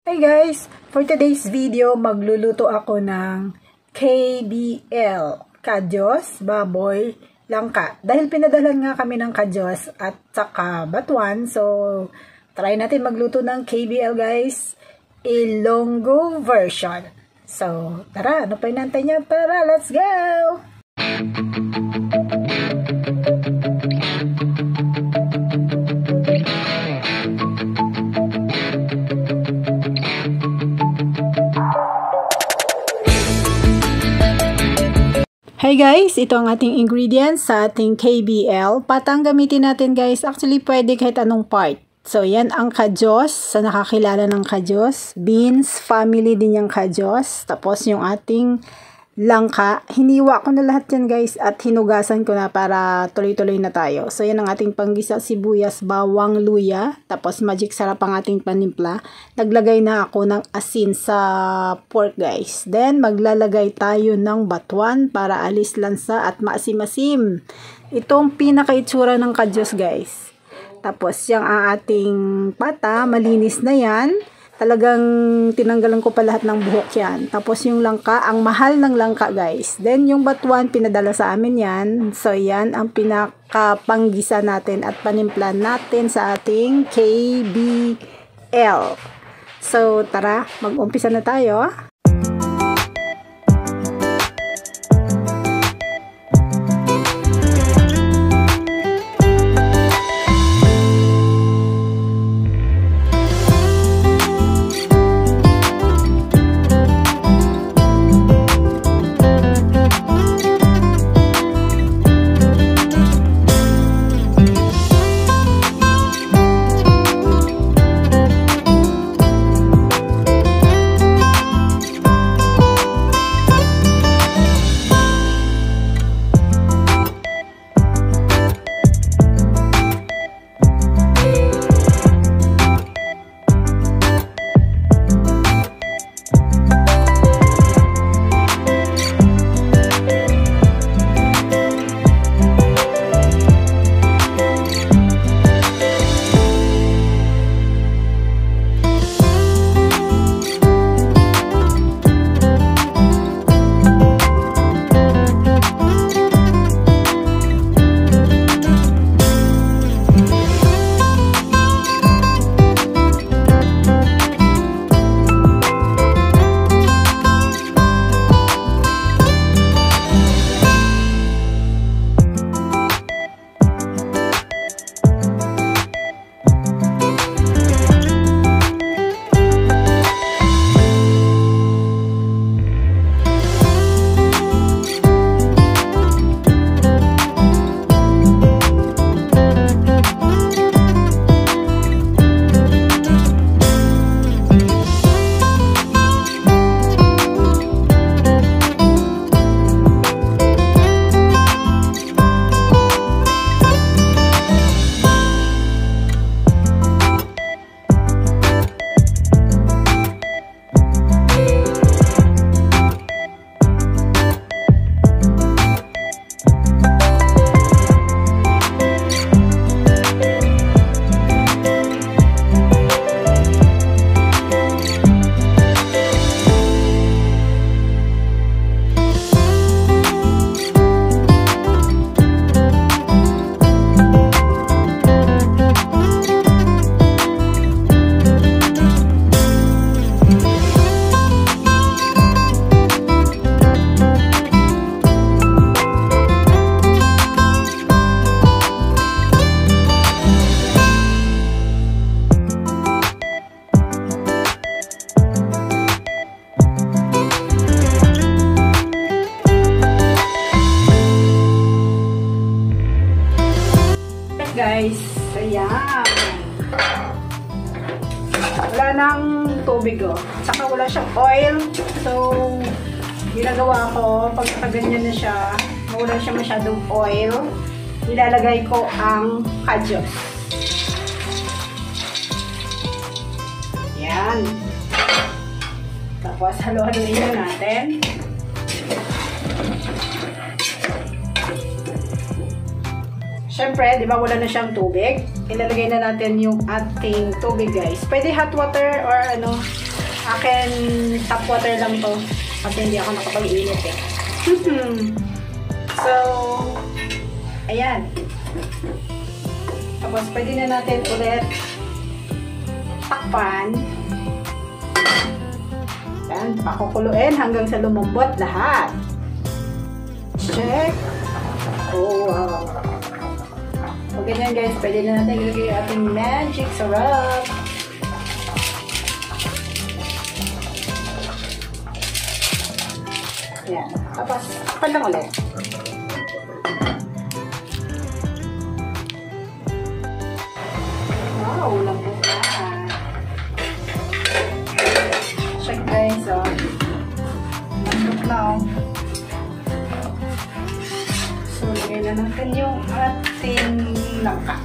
Hi guys! For today's video, magluluto ako ng KBL, kadyos, baboy, langka. Dahil pinadalan nga kami ng kadyos at saka batuan, so try natin magluto ng KBL guys, Ilonggo version. So tara, ano pa inantay niya? Tara, let's go! Hi guys, ito ang ating ingredients sa ating KBL. Patang gamitin natin guys, actually pwede kahit anong part. So yan ang kadyos, sa nakakilala ng kadyos. Beans, family din yung kadyos. Tapos yung ating langka. Hiniwa ko na lahat yan guys at hinugasan ko na para tuloy-tuloy na tayo. So yan ang ating panggisa, sibuyas, bawang, luya. Tapos magic sarap ang ating panimpla. Naglagay na ako ng asin sa pork guys. Then maglalagay tayo ng batuan para alis lansa at maasim-asim. Itong pinaka-itsura ng kadyos guys. Tapos yung ang ating pata, malinis na yan. Talagang tinanggalan ko pa lahat ng buhok yan. Tapos yung langka, ang mahal ng langka guys. Then yung batuan, pinadala sa amin yan. So yan ang pinakapanggisa natin at panimpla natin sa ating KBL. So tara, mag-umpisa na tayo. Guys, ayan. Wala nang tubig Tsaka wala siyang oil. So, ginagawa ko, pag ganyan na siya, wala siya masyadong oil, ilalagay ko ang kadyos. Ayan. Tapos, halo-haloin na natin. Siyempre, di ba wala na siyang tubig? Ilalagay na natin yung ating tubig, guys. Pwede hot water or ano, akin, tap water lang to. Kasi hindi ako nakapag-init eh. So, ayan. Tapos, pwede na natin ulit takpan. Ayan, pakukuluin hanggang sa lumambot lahat. Check. Oh, wow. So, ganyan guys, pwede na natin ilagay yung ating magic syrup. Ayan. Tapos, takpan lang ulit. Wow, lambot na. Check guys, oh. Lambot na, oh. So, lagay na natin yung ating langka.